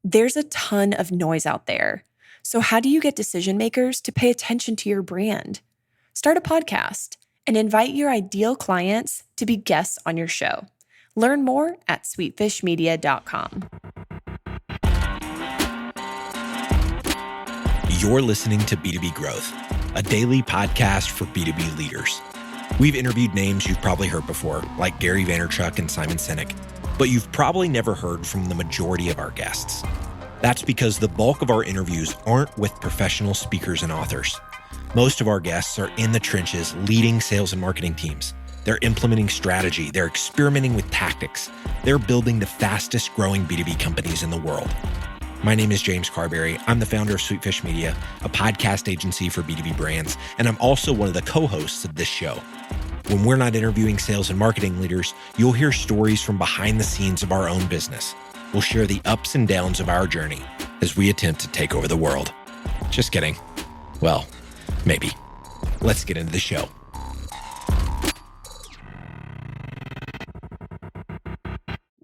There's a ton of noise out there. So how do you get decision makers to pay attention to your brand? Start a podcast and invite your ideal clients to be guests on your show. Learn more at sweetfishmedia.com. You're listening to B2B Growth, a daily podcast for B2B leaders. We've interviewed names you've probably heard before, like Gary Vaynerchuk and Simon Sinek, but you've probably never heard from the majority of our guests. That's because the bulk of our interviews aren't with professional speakers and authors. Most of our guests are in the trenches leading sales and marketing teams. They're implementing strategy. They're experimenting with tactics. They're building the fastest growing B2B companies in the world. My name is James Carberry. I'm the founder of Sweetfish Media, a podcast agency for B2B brands, and I'm also one of the co-hosts of this show. When we're not interviewing sales and marketing leaders, you'll hear stories from behind the scenes of our own business. We'll share the ups and downs of our journey as we attempt to take over the world. Just kidding. Well, maybe. Let's get into the show.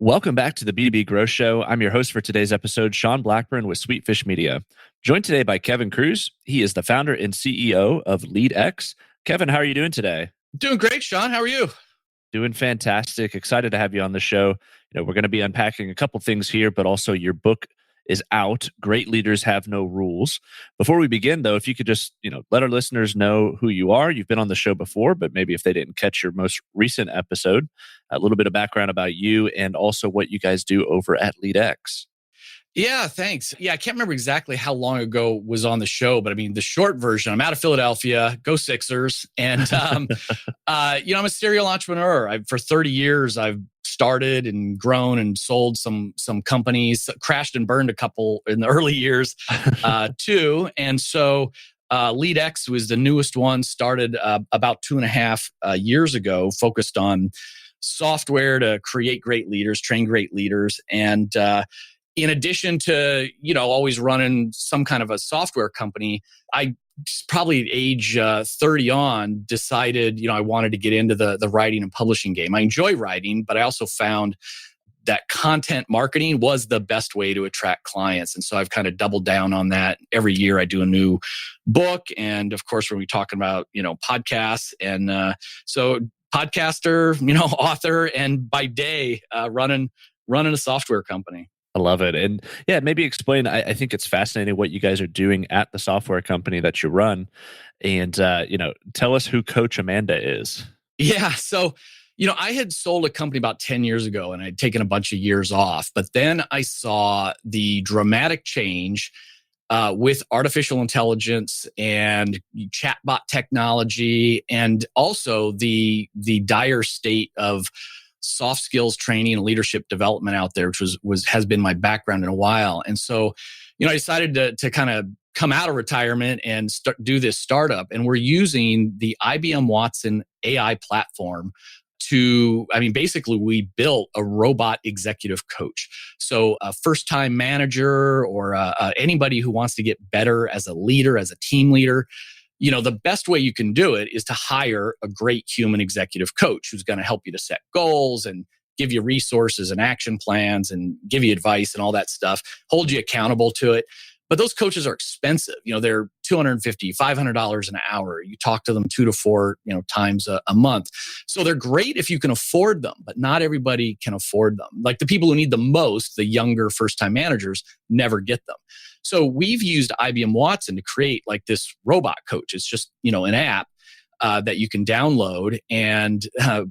Welcome back to the B2B Growth Show. I'm your host for today's episode, Sean Blackburn with Sweetfish Media. Joined today by Kevin Kruse. He is the founder and CEO of LeadX. Kevin, how are you doing today? Doing great, Sean. How are you? Doing fantastic. Excited to have you on the show. We're going to be unpacking a couple things here, but also your book is out. Great Leaders Have No Rules. Before we begin, though, if you could just, let our listeners know who you are. You've been on the show before, but maybe if they didn't catch your most recent episode, a little bit of background about you and also what you guys do over at LeadX. Yeah, thanks. Yeah, I can't remember exactly how long ago was on the show, but I mean, the short version, I'm out of Philadelphia, go Sixers. And, I'm a serial entrepreneur. For 30 years, I've started and grown and sold some companies, crashed and burned a couple in the early years too. And so LeadX was the newest one, started about 2.5 years ago, focused on software to create great leaders, train great leaders. And in addition to, always running some kind of a software company, I probably at age 30 on decided, I wanted to get into the writing and publishing game. I enjoy writing, but I also found that content marketing was the best way to attract clients. And so I've kind of doubled down on that. Every year I do a new book. And of course, when we're talking about, podcasts. And so podcaster, author, and by day, running a software company. I love it. And yeah, maybe explain, I think it's fascinating what you guys are doing at the software company that you run. And, tell us who Coach Amanda is. Yeah. So, I had sold a company about 10 years ago and I'd taken a bunch of years off. But then I saw the dramatic change with artificial intelligence and chatbot technology, and also the dire state of soft skills training and leadership development out there, which has been my background in a while. And so, I decided to kind of come out of retirement and do this startup. And we're using the IBM Watson AI platform basically we built a robot executive coach. So a first-time manager or anybody who wants to get better as a leader, as a team leader, the best way you can do it is to hire a great human executive coach who's going to help you to set goals and give you resources and action plans and give you advice and all that stuff, hold you accountable to it. But those coaches are expensive. They're $250, $500 an hour. You talk to them 2 to 4, times a month. So they're great if you can afford them, but not everybody can afford them. Like the people who need the most, the younger first-time managers, never get them. So we've used IBM Watson to create like this robot coach. It's just, an app that you can download. And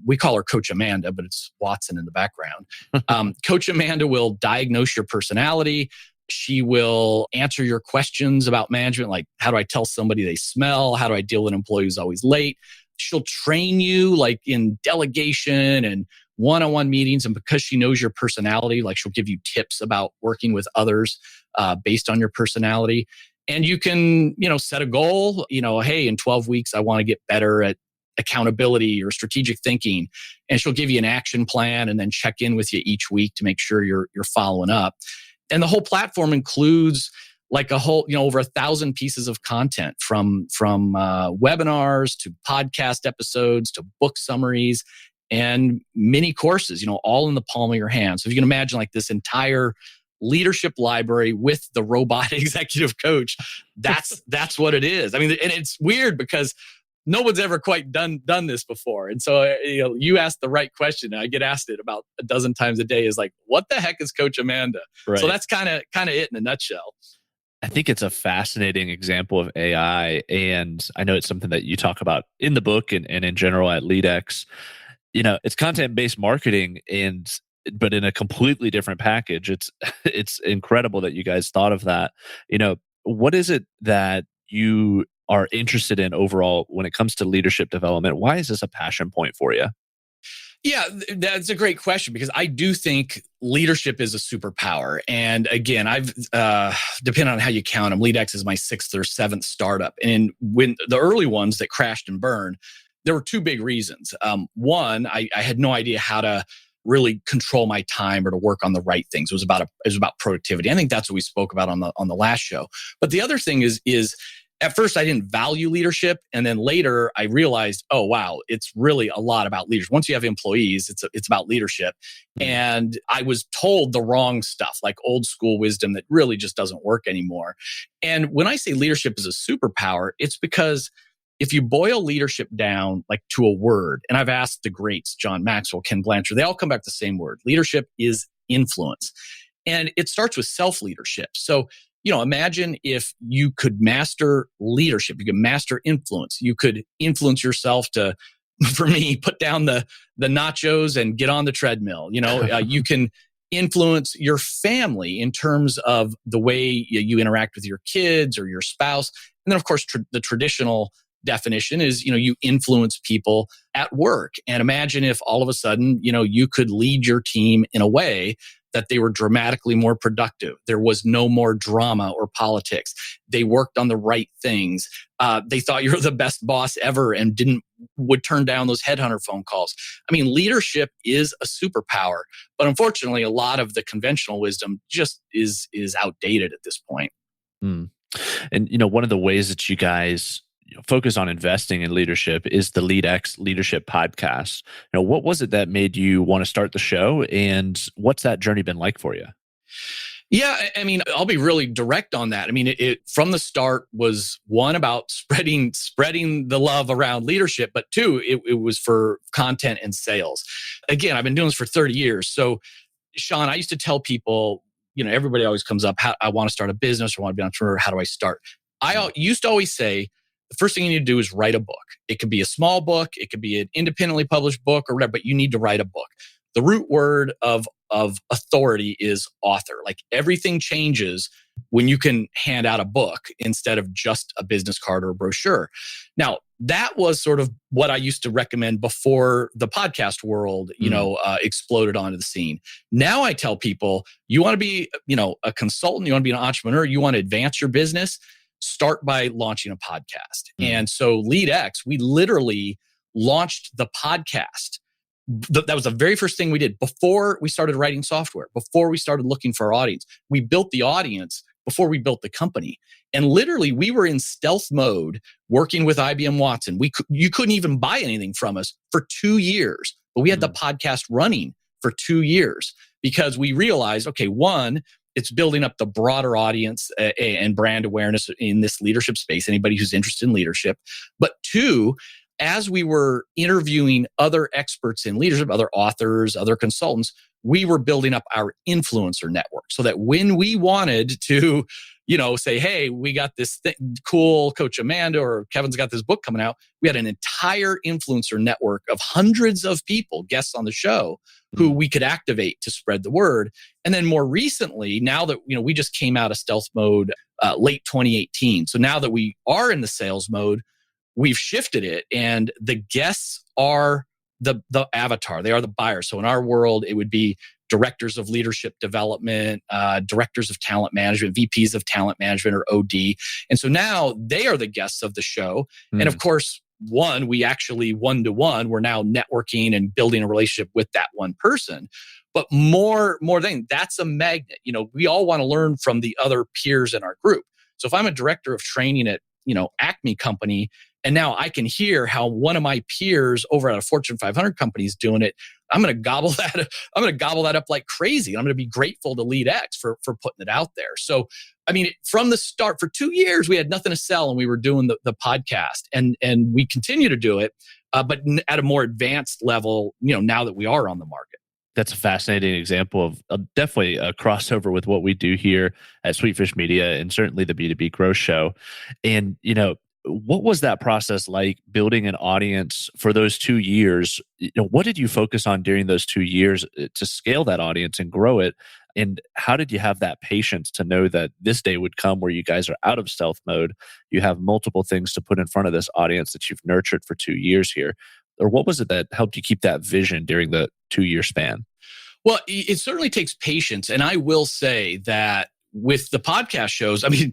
we call her Coach Amanda, but it's Watson in the background. Coach Amanda will diagnose your personality. She will answer your questions about management, like how do I tell somebody they smell? How do I deal with an employee who's always late? She'll train you like in delegation and one-on-one meetings. And because she knows your personality, like she'll give you tips about working with others based on your personality. And you can, set a goal, hey, in 12 weeks, I want to get better at accountability or strategic thinking. And she'll give you an action plan and then check in with you each week to make sure you're following up. And the whole platform includes like a whole, over 1,000 pieces of content from webinars to podcast episodes to book summaries and mini courses, all in the palm of your hand. So if you can imagine like this entire leadership library with the robot executive coach. That's what it is. I mean, and it's weird because no one's ever quite done this before. And so, you asked the right question. I get asked it about a dozen times a day, is like, what the heck is Coach Amanda? Right. So that's kind of it in a nutshell. I think it's a fascinating example of AI. And I know it's something that you talk about in the book and in general at LeadX. It's content-based marketing, but in a completely different package. It's incredible that you guys thought of that. What is it that you are interested in overall when it comes to leadership development? Why is this a passion point for you? Yeah, that's a great question, because I do think leadership is a superpower. And again, I've, depending on how you count them, LeadX is my 6th or 7th startup. And when the early ones that crashed and burned, there were 2 big reasons. One, I had no idea how to really control my time or to work on the right things. It was about productivity. I think that's what we spoke about on the last show. But the other thing is at first I didn't value leadership, and then later I realized, oh wow, it's really a lot about leadership. Once you have employees, it's about leadership. And I was told the wrong stuff, like old school wisdom that really just doesn't work anymore. And when I say leadership is a superpower, it's because if you boil leadership down like to a word, and I've asked the greats, John Maxwell, Ken Blanchard, they all come back to the same word. Leadership is influence. And it starts with self-leadership. So, imagine if you could master leadership, you could master influence. You could influence yourself to, for me, put down the nachos and get on the treadmill. You can influence your family in terms of the way you interact with your kids or your spouse. And then, of course, the traditional definition is, you influence people at work. And imagine if all of a sudden, you could lead your team in a way that they were dramatically more productive. There was no more drama or politics. They worked on the right things. They thought you were the best boss ever and would turn down those headhunter phone calls. I mean, leadership is a superpower, but unfortunately, a lot of the conventional wisdom just is outdated at this point. Mm. And one of the ways that you guys focus on investing in leadership is the LeadX Leadership Podcast. What was it that made you want to start the show, and what's that journey been like for you? Yeah, I mean, I'll be really direct on that. I mean, it from the start was, one, about spreading the love around leadership, but 2, it was for content and sales. Again, I've been doing this for 30 years. So, Sean, I used to tell people, everybody always comes up, I want to start a business or want to be an entrepreneur. How do I start? I used to always say, the first thing you need to do is write a book. It could be a small book, it could be an independently published book or whatever, but you need to write a book. The root word of authority is author. Like, everything changes when you can hand out a book instead of just a business card or a brochure. Now, that was sort of what I used to recommend before the podcast world, exploded onto the scene. Now I tell people, you want to be, a consultant, you want to be an entrepreneur, you want to advance your business, start by launching a podcast. And so LeadX, we literally launched the podcast. That was the very first thing we did before we started writing software, before we started looking for our audience. We built the audience before we built the company. And literally, we were in stealth mode working with IBM Watson. You couldn't even buy anything from us for 2 years, but we had the podcast running for 2 years because we realized, okay, one, it's building up the broader audience and brand awareness in this leadership space, anybody who's interested in leadership. But 2, as we were interviewing other experts in leadership, other authors, other consultants, we were building up our influencer network so that when we wanted to, say, hey, we got this cool Coach Amanda or Kevin's got this book coming out, we had an entire influencer network of hundreds of people, guests on the show, who we could activate to spread the word. And then more recently, now that, we just came out of stealth mode late 2018. So now that we are in the sales mode, we've shifted it, and the guests are the avatar. They are the buyer. So in our world, it would be directors of leadership development, directors of talent management, VPs of talent management, or OD. And so now they are the guests of the show. And of course, one, we actually one-to-one, we're now networking and building a relationship with that one person. But more than that's a magnet. We all want to learn from the other peers in our group. So if I'm a director of training at Acme company. And now I can hear how one of my peers over at a Fortune 500 company is doing it. I'm going to gobble that. I'm going to gobble that up like crazy. I'm going to be grateful to LeadX for putting it out there. So, I mean, from the start, for 2 years, we had nothing to sell, and we were doing the podcast, and we continue to do it, but at a more advanced level. Now that we are on the market. That's a fascinating example of definitely a crossover with what we do here at Sweetfish Media and certainly the B2B Growth Show. And, what was that process like building an audience for those 2 years? What did you focus on during those 2 years to scale that audience and grow it? And how did you have that patience to know that this day would come where you guys are out of stealth mode? You have multiple things to put in front of this audience that you've nurtured for 2 years here. Or what was it that helped you keep that vision during the 2-year span? Well, it certainly takes patience. And I will say that with the podcast shows, I mean,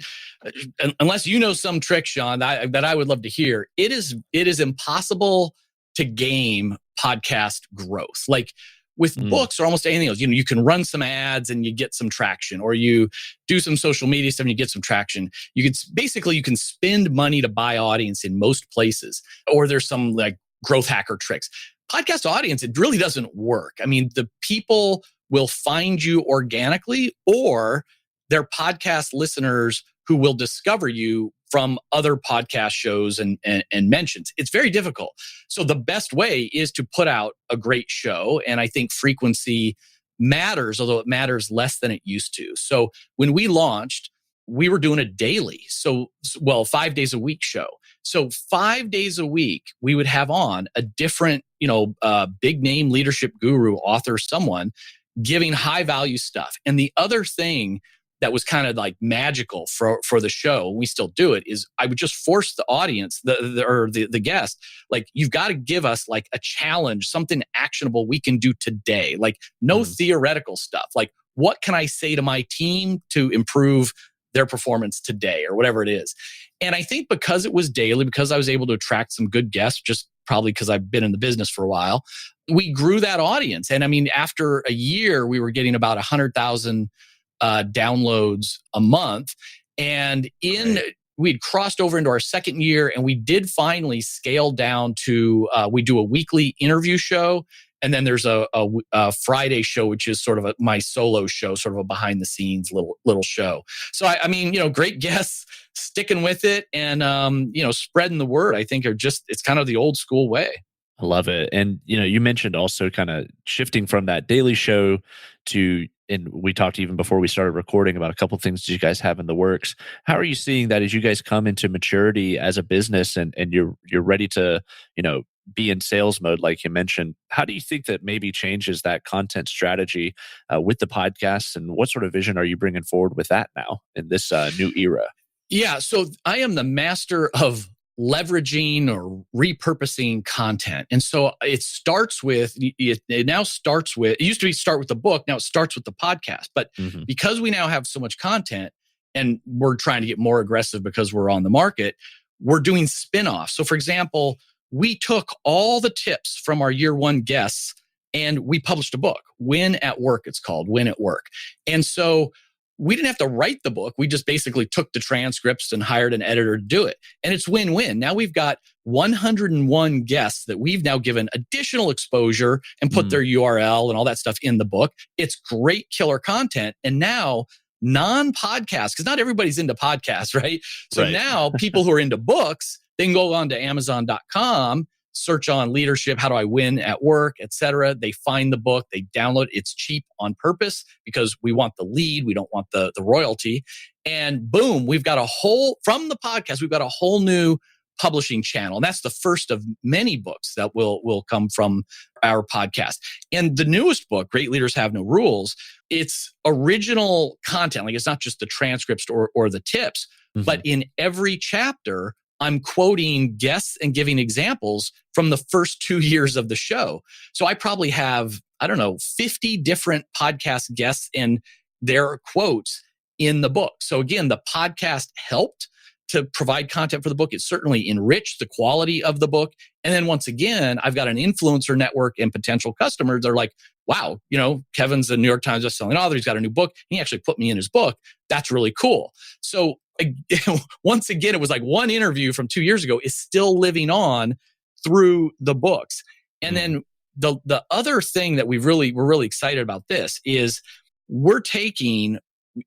unless you know some trick, Sean, that I would love to hear, it is impossible to game podcast growth. Like with books or almost anything else, you can run some ads and you get some traction, or you do some social media stuff and you get some traction. You can spend money to buy audience in most places, or there's some like growth hacker tricks. Podcast audience, it really doesn't work. I mean, the people will find you organically, or they're podcast listeners who will discover you from other podcast shows and mentions. It's very difficult. So the best way is to put out a great show. And I think frequency matters, although it matters less than it used to. So when we launched, we were doing a daily. 5 days a week show. So 5 days a week, we would have on a different, big name leadership guru, author, someone giving high value stuff. And the other thing that was kind of like magical for the show, and we still do it, is I would just force the audience, the guest, like, you've got to give us like a challenge, something actionable we can do today. Like no theoretical stuff. Like, what can I say to my team to improve their performance today, or whatever it is? And I think because it was daily, because I was able to attract some good guests, just probably because I've been in the business for a while, we grew that audience. And I mean, after a year, we were getting about 100,000 downloads a month. And we'd crossed over into our second year, and we did finally scale down to, we do a weekly interview show. And then there's a Friday show, which is sort of my solo show, sort of a behind the scenes little show. So I mean, great guests, sticking with it, and spreading the word, I think it's kind of the old school way. I love it. And, you mentioned also kind of shifting from that daily show to, and we talked even before we started recording about a couple of things that you guys have in the works. How are you seeing that as you guys come into maturity as a business and you're ready to, be in sales mode, like you mentioned? How do you think that maybe changes that content strategy with the podcasts, and what sort of vision are you bringing forward with that now in this new era? Yeah. So I am the master of leveraging or repurposing content. And so it now starts with, it used to start with the book. Now it starts with the podcast. But because we now have so much content and we're trying to get more aggressive because we're on the market, we're doing spinoffs. So for example, we took all the tips from our year one guests and we published a book, Win at Work. It's called Win at Work. And so we didn't have to write the book. We just basically took the transcripts and hired an editor to do it. And it's win-win. Now we've got 101 guests that we've now given additional exposure and put their URL and all that stuff in the book. It's great killer content. And now non-podcasts, because not everybody's into podcasts, right? So now people who are into books, they can go on to Amazon.com, search on leadership, how do I win at work, etc. They find the book, they download it. It's cheap on purpose because we want the lead, we don't want the royalty. And boom, we've got from the podcast, we've got a whole new publishing channel. And that's the first of many books that will come from our podcast. And the newest book, Great Leaders Have No Rules, it's original content. Like, it's not just the transcripts or the tips, but in every chapter, I'm quoting guests and giving examples from the first 2 years of the show. So I probably have, 50 different podcast guests and their quotes in the book. So again, the podcast helped to provide content for the book. It certainly enriched the quality of the book. And then once again, I've got an influencer network and potential customers. They're like, wow, Kevin's a New York Times bestselling author. He's got a new book. He actually put me in his book. That's really cool. So once again, it was like one interview from 2 years ago is still living on through the books. And then the other thing that we're really excited about this is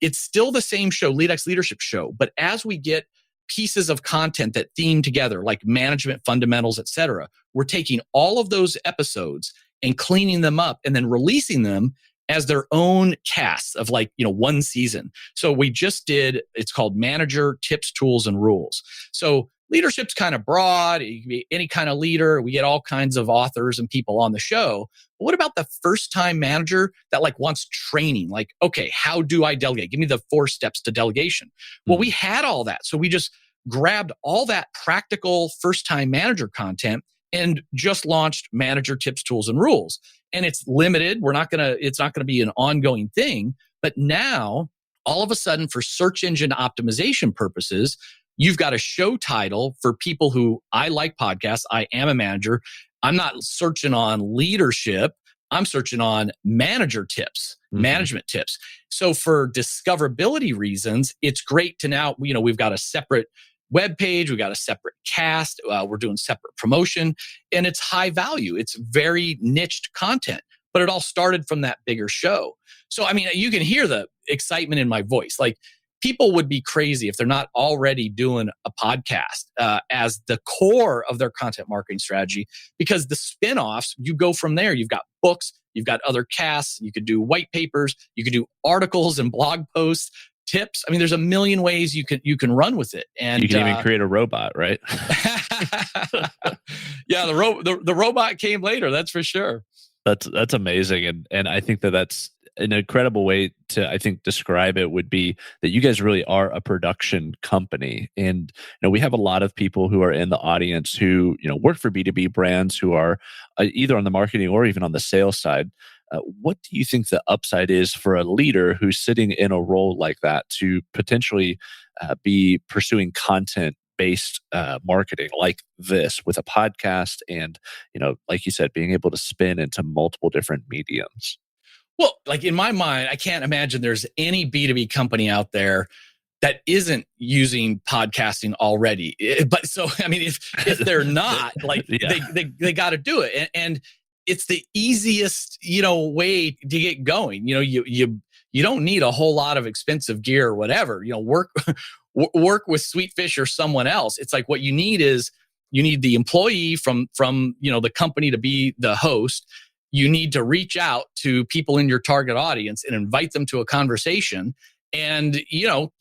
it's still the same show, LeadX Leadership Show, but as we get pieces of content that theme together, like management fundamentals, et cetera, we're taking all of those episodes and cleaning them up and then releasing them as their own casts of one season. So we just did, it's called Manager Tips, Tools, and Rules. So leadership's kind of broad. It can be any kind of leader. We get all kinds of authors and people on the show. But what about the first-time manager that wants training? Okay, how do I delegate? Give me the 4 steps to delegation. Well, we had all that. So we just grabbed all that practical first-time manager content and just launched Manager Tips, Tools, and Rules. And it's limited. It's not gonna be an ongoing thing. But now, all of a sudden, for search engine optimization purposes, you've got a show title for people who I like podcasts. I am a manager. I'm not searching on leadership. I'm searching on manager tips, management tips. So for discoverability reasons, it's great to now, we've got a separate web page, we've got a separate cast, we're doing separate promotion, and it's high value. It's very niched content, but it all started from that bigger show. So, you can hear the excitement in my voice. People would be crazy if they're not already doing a podcast as the core of their content marketing strategy, because the spinoffs, you go from there. You've got books, you've got other casts, you could do white papers, you could do articles and blog posts, tips. There's a million ways you can run with it. And you can even create a robot, right? Yeah, the robot came later, that's for sure. That's amazing. And I think that's an incredible way to, I think, describe it would be that you guys really are a production company. And, we have a lot of people who are in the audience who, work for B2B brands who are either on the marketing or even on the sales side. What do you think the upside is for a leader who's sitting in a role like that to potentially be pursuing content-based marketing like this with a podcast and, like you said, being able to spin into multiple different mediums? Well, in my mind, I can't imagine there's any B2B company out there that isn't using podcasting already. But so, if they're not, Yeah. they got to do it. And it's the easiest, way to get going. You don't need a whole lot of expensive gear or whatever. Work with Sweetfish or someone else. It's what you need is you need the employee from the company to be the host. You need to reach out to people in your target audience and invite them to a conversation, and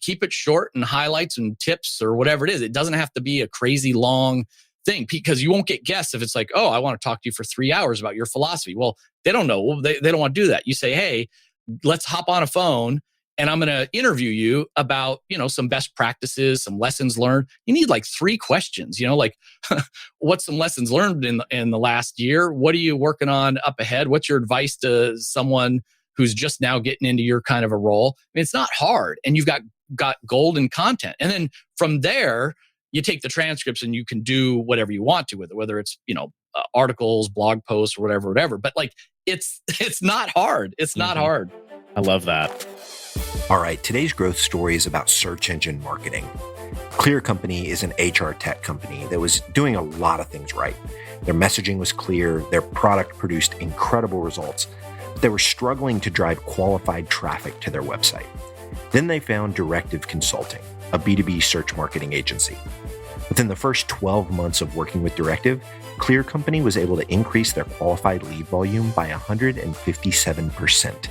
keep it short and highlights and tips or whatever it is. It doesn't have to be a crazy long thing, because you won't get guests if it's oh, I want to talk to you for 3 hours about your philosophy. Well, they don't know. They don't want to do that. You say, hey, let's hop on a phone and I'm going to interview you about, some best practices, some lessons learned. You need 3 questions, what's some lessons learned in the last year? What are you working on up ahead? What's your advice to someone who's just now getting into your kind of a role? It's not hard, and you've got golden content. And then from there, you take the transcripts and you can do whatever you want to with it, whether it's, articles, blog posts, or whatever. But it's not hard. It's not hard. I love that. All right, today's growth story is about search engine marketing. Clear Company is an HR tech company that was doing a lot of things right. Their messaging was clear, their product produced incredible results, but they were struggling to drive qualified traffic to their website. Then they found Directive Consulting, a B2B search marketing agency. Within the first 12 months of working with Directive, Clear Company was able to increase their qualified lead volume by 157%.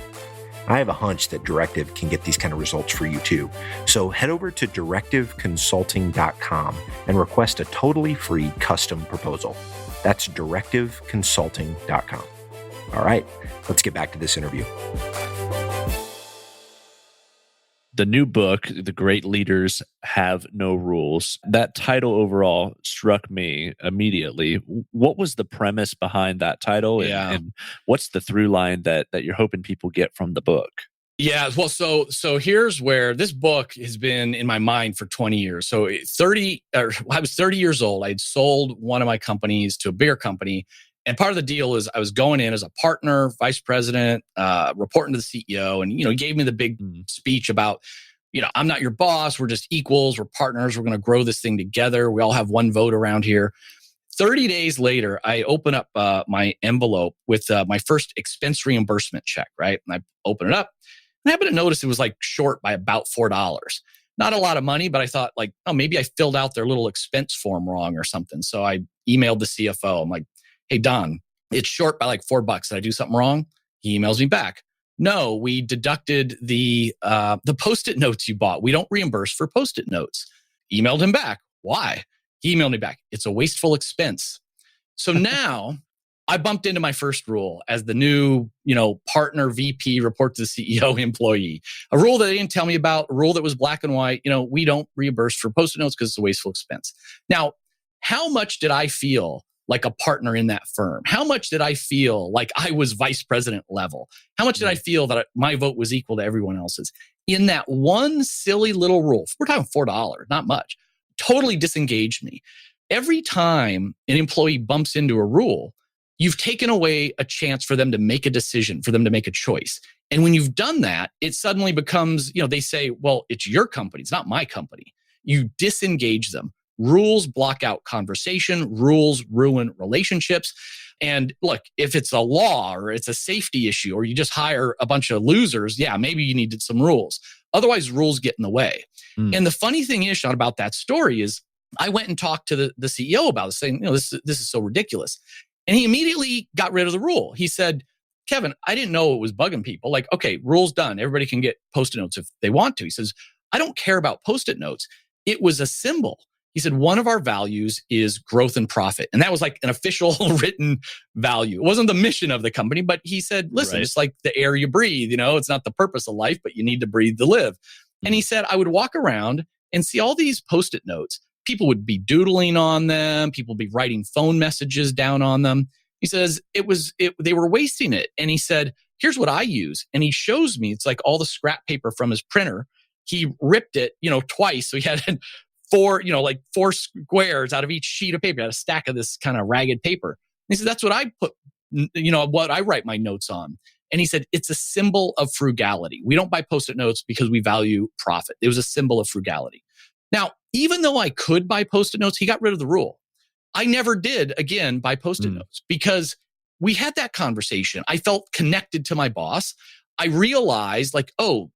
I have a hunch that Directive can get these kind of results for you too. So head over to directiveconsulting.com and request a totally free custom proposal. That's directiveconsulting.com. All right, let's get back to this interview. The new book, The Great Leaders Have No Rules, that title overall struck me immediately. What was the premise behind that title? And what's the through line that you're hoping people get from the book? Yeah, well, so here's where this book has been in my mind for 20 years. So I was 30 years old. I'd sold one of my companies to a bigger company. And part of the deal is I was going in as a partner, vice president, reporting to the CEO. And, he gave me the big speech about, I'm not your boss. We're just equals. We're partners. We're going to grow this thing together. We all have one vote around here. 30 days later, I open up my envelope with my first expense reimbursement check, right? And I open it up and I happen to notice it was like short by about $4. Not a lot of money, but I thought like, oh, maybe I filled out their little expense form wrong or something. So I emailed the CFO. I'm like, hey, Don, it's short by like $4. Did I do something wrong? He emails me back. No, we deducted the Post-it notes you bought. We don't reimburse for Post-it notes. Emailed him back. Why? He emailed me back. It's a wasteful expense. So now I bumped into my first rule as the new, partner VP report to the CEO employee. A rule that they didn't tell me about, a rule that was black and white. We don't reimburse for Post-it notes because it's a wasteful expense. Now, how much did I feel like a partner in that firm? How much did I feel like I was vice president level? How much did I feel that my vote was equal to everyone else's? In that one silly little rule, we're talking $4, not much, totally disengaged me. Every time an employee bumps into a rule, you've taken away a chance for them to make a decision, for them to make a choice. And when you've done that, it suddenly becomes, they say, well, it's your company. It's not my company. You disengage them. Rules block out conversation. Rules ruin relationships. And look, if it's a law or it's a safety issue or you just hire a bunch of losers, yeah, maybe you needed some rules. Otherwise, rules get in the way. And the funny thing is, Sean, about that story is I went and talked to the CEO about it, saying, this is so ridiculous. And he immediately got rid of the rule. He said, Kevin, I didn't know it was bugging people. Like, okay, rule's done. Everybody can get Post-it notes if they want to. He says, I don't care about Post-it notes. It was a symbol. He said, one of our values is growth and profit. And that was like an official written value. It wasn't the mission of the company, but he said, listen, It's like the air you breathe. It's not the purpose of life, but you need to breathe to live. And he said, I would walk around and see all these Post-it notes. People would be doodling on them. People would be writing phone messages down on them. He says, they were wasting it. And he said, here's what I use. And he shows me, it's like all the scrap paper from his printer. He ripped it, twice. So he had four squares out of each sheet of paper. He had a stack of this kind of ragged paper. And he said, that's what I put, what I write my notes on. And he said, it's a symbol of frugality. We don't buy Post-it notes because we value profit. It was a symbol of frugality. Now, even though I could buy Post-it notes, he got rid of the rule. I never did, again, buy Post-it notes because we had that conversation. I felt connected to my boss. I realized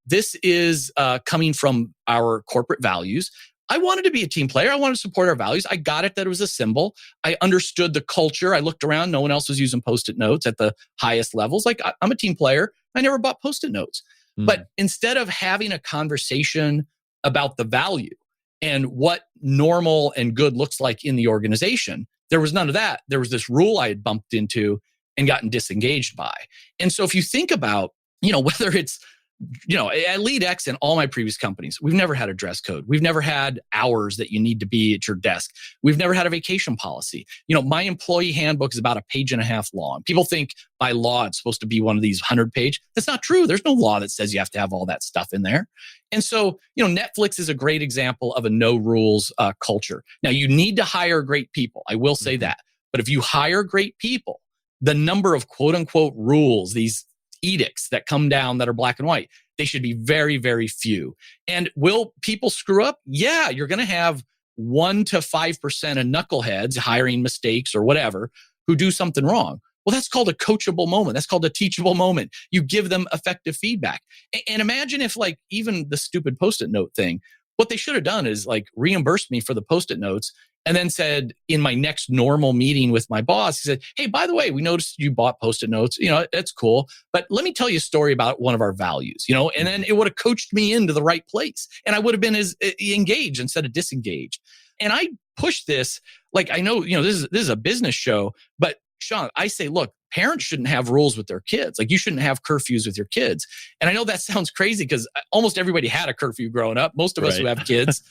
this is coming from our corporate values. I wanted to be a team player. I wanted to support our values. I got it that it was a symbol. I understood the culture. I looked around. No one else was using Post-it notes at the highest levels. I'm a team player. I never bought Post-it notes. But instead of having a conversation about the value and what normal and good looks like in the organization, there was none of that. There was this rule I had bumped into and gotten disengaged by. And so if you think about, whether it's at LeadX and all my previous companies, we've never had a dress code. We've never had hours that you need to be at your desk. We've never had a vacation policy. My employee handbook is about a page and a half long. People think by law it's supposed to be one of these 100-page. That's not true. There's no law that says you have to have all that stuff in there. And so, Netflix is a great example of a no rules culture. Now, you need to hire great people. I will say that. But if you hire great people, the number of quote unquote rules, these edicts that come down that are black and white, they should be very, very few. And will people screw up? Yeah, you're going to have 1 to 5% of knuckleheads, hiring mistakes or whatever, who do something wrong. Well, that's called a coachable moment. That's called a teachable moment. You give them effective feedback. And imagine if even the stupid Post-it note thing, what they should have done is reimbursed me for the Post-it notes and then said in my next normal meeting with my boss, he said, hey, by the way, we noticed you bought Post-it notes. That's cool. But let me tell you a story about one of our values, and then it would have coached me into the right place. And I would have been as engaged instead of disengaged. And I push this, I know, this is a business show, but Sean, I say, look, parents shouldn't have rules with their kids. You shouldn't have curfews with your kids. And I know that sounds crazy because almost everybody had a curfew growing up. Most of us who have kids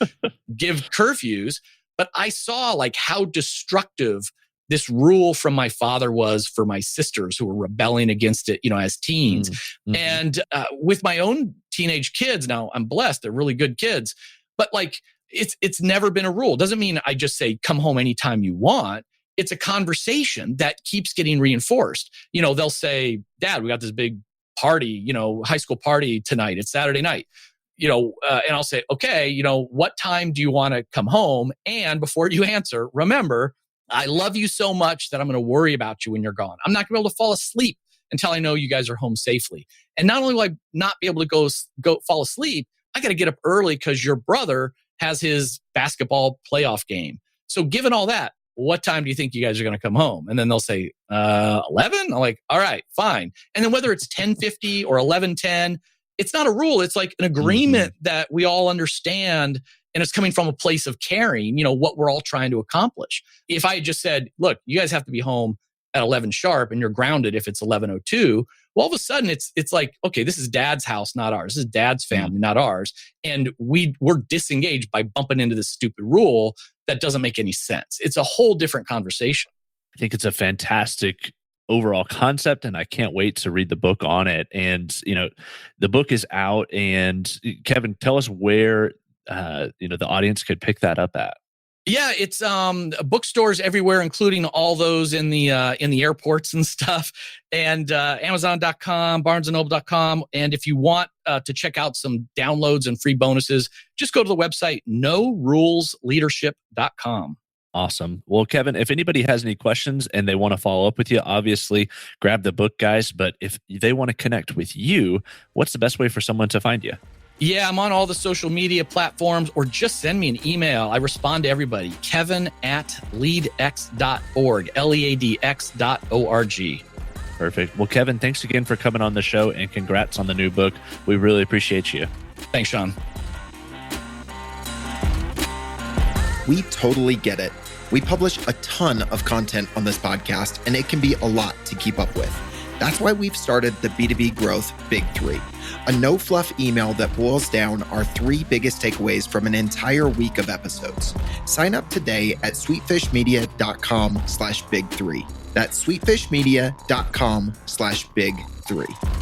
give curfews. But I saw how destructive this rule from my father was for my sisters who were rebelling against it, as teens. And with my own teenage kids, now I'm blessed, they're really good kids. But it's never been a rule. Doesn't mean I just say, come home anytime you want. It's a conversation that keeps getting reinforced. They'll say, Dad, we got this big party, high school party tonight. It's Saturday night. and I'll say, okay, what time do you want to come home? And before you answer, remember, I love you so much that I'm going to worry about you when you're gone. I'm not going to be able to fall asleep until I know you guys are home safely. And not only will I not be able to go fall asleep, I got to get up early because your brother has his basketball playoff game. So given all that, what time do you think you guys are going to come home? And then they'll say, 11? I'm like, all right, fine. And then whether it's 10:50 or 11:10, it's not a rule. It's like an agreement that we all understand. And it's coming from a place of caring, what we're all trying to accomplish. If I had just said, look, you guys have to be home at 11 sharp and you're grounded if it's 11:02, well, all of a sudden it's like, okay, this is dad's house, not ours. This is dad's family, not ours. And we're disengaged by bumping into this stupid rule that doesn't make any sense. It's a whole different conversation. I think it's a fantastic overall concept, and I can't wait to read the book on it. And, the book is out. And Kevin, tell us where, the audience could pick that up at. Yeah, it's bookstores everywhere, including all those in the airports and stuff, and Amazon.com, BarnesandNoble.com. And if you want to check out some downloads and free bonuses, just go to the website norulesleadership.com. Awesome. Well, Kevin, if anybody has any questions and they want to follow up with you, obviously grab the book, guys. But if they want to connect with you, what's the best way for someone to find you? Yeah, I'm on all the social media platforms, or just send me an email. I respond to everybody. Kevin@leadx.org, LEADX.org. Perfect. Well, Kevin, thanks again for coming on the show, and congrats on the new book. We really appreciate you. Thanks, Sean. We totally get it. We publish a ton of content on this podcast, and it can be a lot to keep up with. That's why we've started the B2B Growth Big Three, a no-fluff email that boils down our 3 biggest takeaways from an entire week of episodes. Sign up today at sweetfishmedia.com/big3. That's sweetfishmedia.com/big3.